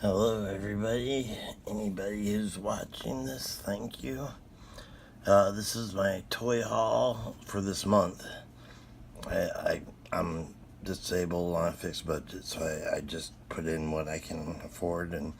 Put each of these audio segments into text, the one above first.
Hello everybody, anybody who's watching this, thank you. This is my toy haul for this month. I'm disabled on a fixed budget, so I just put in what I can afford and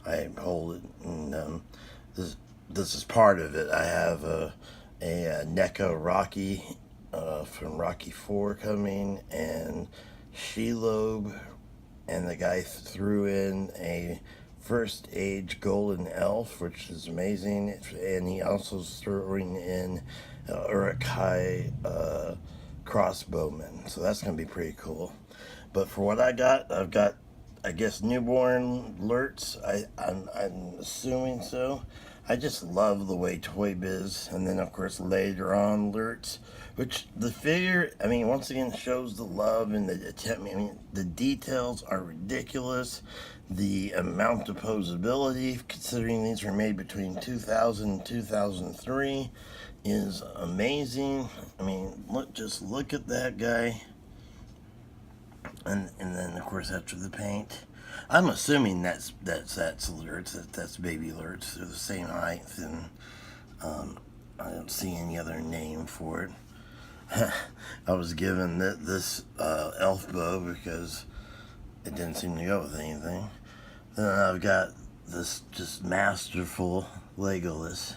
I hold it. And this is part of it. I have a NECA Rocky from Rocky 4 coming, and Shelob, and the guy threw in a first age golden elf, which is amazing, and he also is throwing in Urukai crossbowman, so that's going to be pretty cool. But for what I've got, I guess, newborn Lurtz. I'm assuming so. I just love the way Toy Biz, and then of course later on Lurtz, which the figure, I mean, once again shows the love and the attempt. I mean, the details are ridiculous. The amount of posability, considering these were made between 2000 and 2003, is amazing. I mean, just look at that guy. And then of course after the paint, I'm assuming that's Lurtz, that's baby Lurtz. They're the same height, and I don't see any other name for it. I was given this elf bow because it didn't seem to go with anything. Then I've got this just masterful Legolas.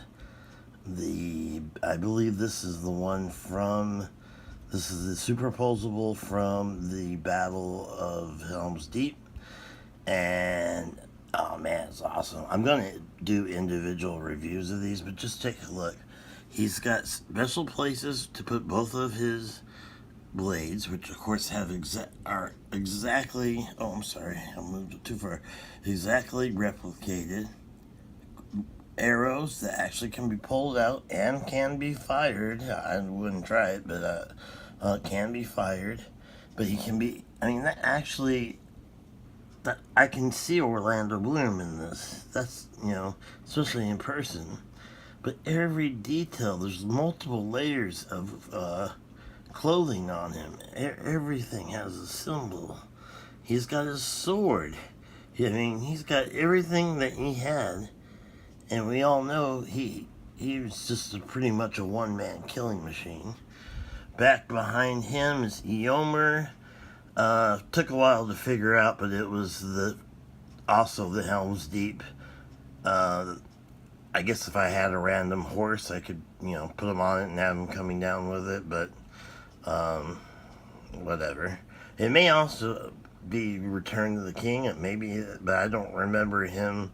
I believe this is the one from. This is the Super-Poseable from the Battle of Helm's Deep. And, oh man, it's awesome. I'm going to do individual reviews of these, but just take a look. He's got special places to put both of his blades, which of course are exactly, oh, I'm sorry, I moved too far, exactly replicated. Arrows that actually can be pulled out and can be fired. I wouldn't try it, but can be fired. But he can be, I mean, that actually, I can see Orlando Bloom in this. That's, especially in person. But every detail, there's multiple layers of clothing on him. Everything has a symbol. He's got his sword. I mean, he's got everything that he had. And we all know he was just pretty much a one-man killing machine. Back behind him is Eomer. Took a while to figure out, but it was also the Helm's Deep. I guess if I had a random horse, I could, put him on it and have him coming down with it, but whatever. It may also be Return to the King, maybe, but I don't remember him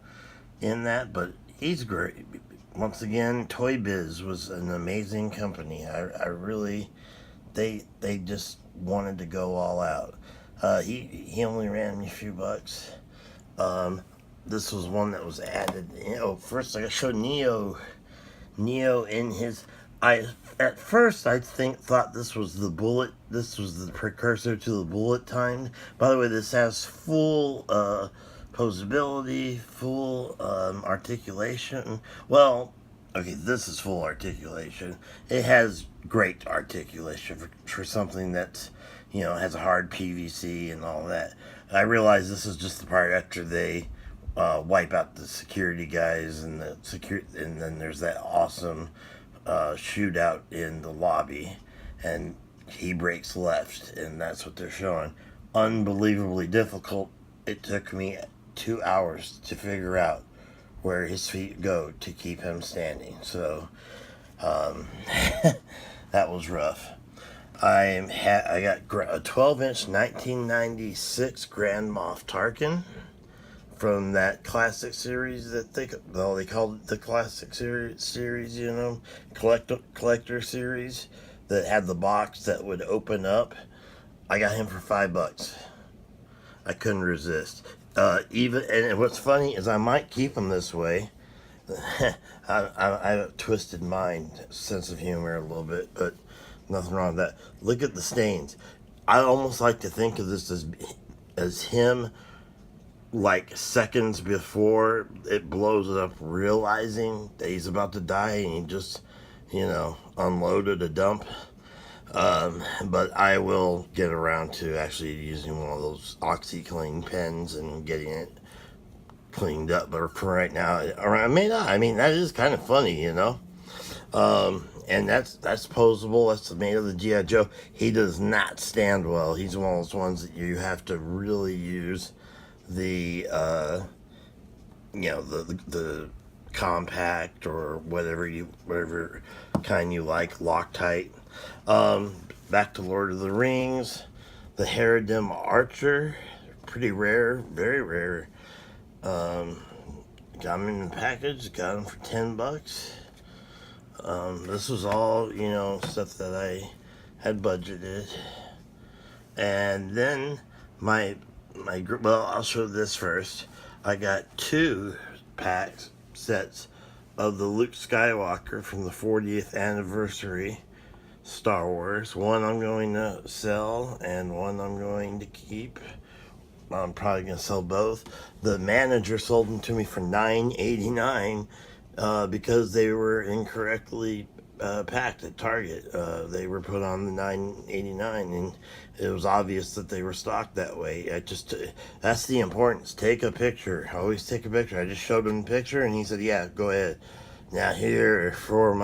in that, but he's great. Once again, Toy Biz was an amazing company. I really, they just wanted to go all out. He only ran me a few bucks. This was one that was added. First I showed Neo in his. At first I thought this was the bullet. This was the precursor to the bullet time. By the way, this has full posability, full articulation. Well, okay, this is full articulation. It has great articulation for something that, has a hard PVC and all that. I realize this is just the part after they wipe out the security guys and and then there's that awesome shootout in the lobby, and he breaks left, and that's what they're showing. Unbelievably difficult. It took me 2 hours to figure out where his feet go to keep him standing. So that was rough. I got a 12-inch 1996 Grand Moff Tarkin from that classic series that they called it the classic series, collector series that had the box that would open up. I got him for $5. I couldn't resist. And what's funny is I might keep him this way. I have a twisted mind, sense of humor a little bit, but nothing wrong with that. Look at the stains. I almost like to think of this as him, like seconds before it blows up, realizing that he's about to die, and he just, unloaded a dump. But I will get around to actually using one of those OxyClean pens and getting it cleaned up, but for right now, or I may not. I mean, that is kind of funny, you know. And that's posable. That's made of the G.I. Joe. He does not stand well. He's one of those ones that you have to really use the the compact or whatever kind you like, Loctite. Back to Lord of the Rings, the Haradin Archer, pretty rare, very rare. Got them in the package, got them for $10. This was all, stuff that I had budgeted. And then well, I'll show this first. I got 2 sets of the Luke Skywalker from the 40th anniversary Star Wars. One I'm going to sell and one I'm going to keep. I'm probably going to sell both. The manager sold them to me for $9.89 because they were incorrectly packed at Target. They were put on the $9.89 and it was obvious that they were stocked that way. That's the importance. Take a picture. Always take a picture. I just showed him the picture and he said, yeah, go ahead. Now here for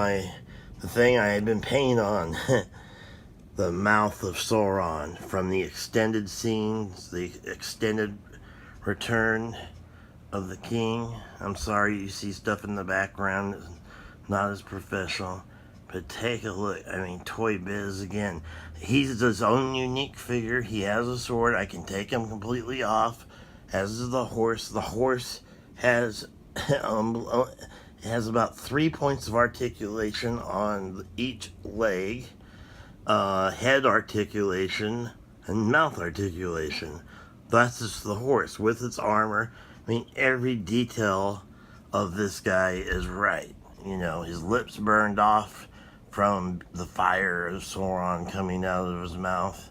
the thing I had been painting on. The Mouth of Sauron from the extended scenes, the extended Return of the King. I'm sorry you see stuff in the background, not as professional, but take a look. I mean, Toy Biz again. He's his own unique figure. He has a sword. I can take him completely off, as is the horse. The horse has it has about 3 points of articulation on each leg. Head articulation and mouth articulation. That's just the horse with its armor. I mean, every detail of this guy is right. His lips burned off from the fire of Sauron coming out of his mouth.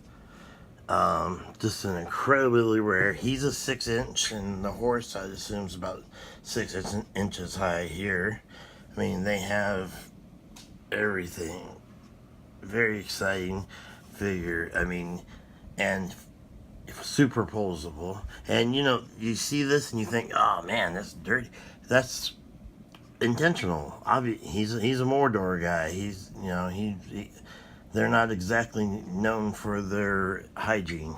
Just an incredibly rare. He's a 6-inch, and the horse, I assume, is about 6 inches high here. I mean, they have everything. Very exciting figure. I mean, and Super-Poseable. And you see this and you think, oh man, that's dirty. That's intentional. He's a Mordor guy. They're not exactly known for their hygiene.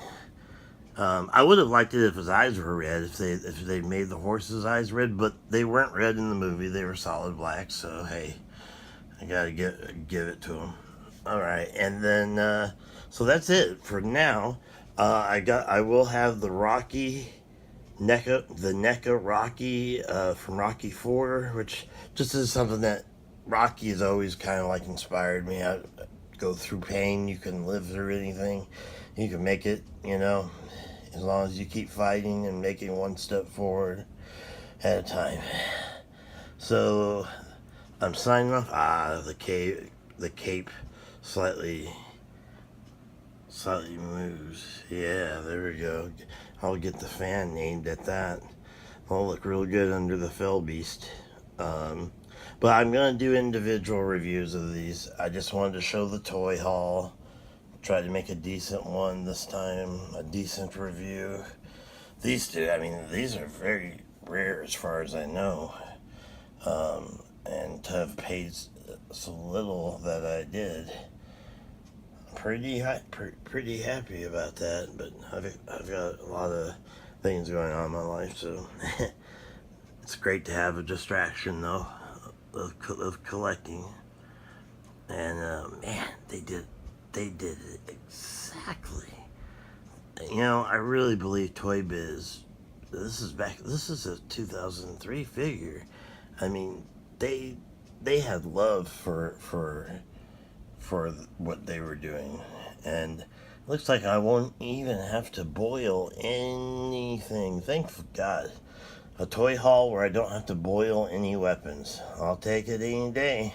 I would have liked it if his eyes were red, if they made the horse's eyes red, but they weren't red in the movie. They were solid black. So hey, I gotta give it to them. All right, and then so that's it for now. I will have the NECA Rocky from Rocky 4, which just is something that Rocky has always kind of like inspired me. I go through pain. You can live through anything. You can make it, as long as you keep fighting and making one step forward at a time. So I'm signing off. The cape slightly moves. Yeah, there we go. I'll get the fan named at that. It'll look real good under the Fell Beast. But I'm gonna do individual reviews of these. I just wanted to show the toy haul. Try to make a decent one this time, a decent review. These two, I mean, these are very rare as far as I know. And to have paid so little that I did, pretty happy about that. But I've got a lot of things going on in my life, so it's great to have a distraction though of collecting. And man, they did it exactly. I really believe Toy Biz. This is a 2003 figure. I mean, they had love for what they were doing, and it looks like I won't even have to boil anything. Thank God. A toy haul where I don't have to boil any weapons. I'll take it any day.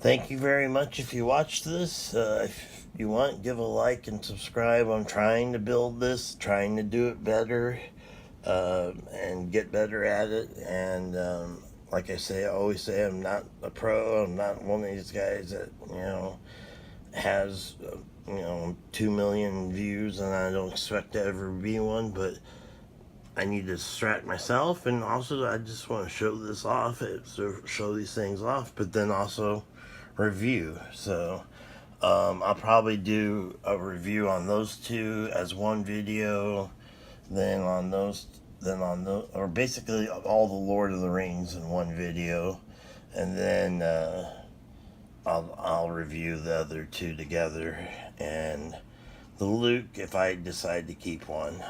Thank you very much if you watched this. If you want, give a like and subscribe. I'm trying to build this, trying to do it better, and get better at it. And like I always say, I'm not a pro. I'm not one of these guys that, has, 2 million views, and I don't expect to ever be one. But I need to distract myself, and also I just want to show this off, show these things off, but then also review. So I'll probably do a review on those two as one video, then on those, or basically all the Lord of the Rings in one video, and then I'll review the other two together, and the Luke, if I decide to keep one.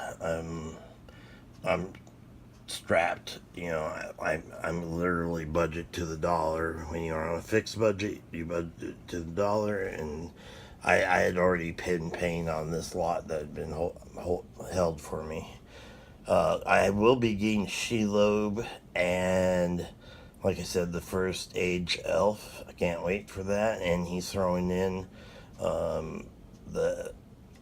I'm strapped, you know. I'm literally budget to the dollar. When you're on a fixed budget, you budget to the dollar, and I had already been paying on this lot that had been held for me. I will be getting Shelob, and like I said, the first age elf. I can't wait for that, and he's throwing in the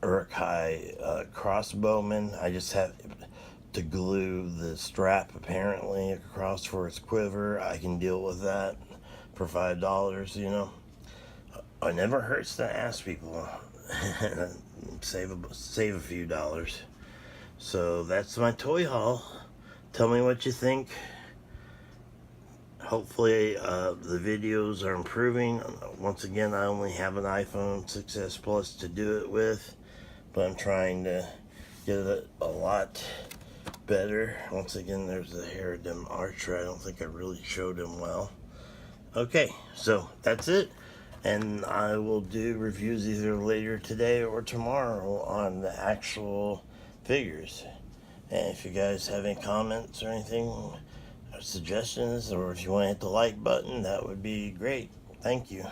Uruk-hai crossbowman. I just have to glue the strap apparently across for its quiver. I can deal with that for $5, you know. It never hurts to ask people. save a few dollars. So that's my toy haul. Tell me what you think. Hopefully the videos are improving. Once again, I only have an iPhone 6s Plus to do it with, but I'm trying to get it a lot better. Once again, there's the Haradin Archer. I don't think I really showed him well. Okay, so that's it, and I will do reviews either later today or tomorrow on the actual figures. And if you guys have any comments or anything, or suggestions, or if you want to hit the like button, that would be great. Thank you.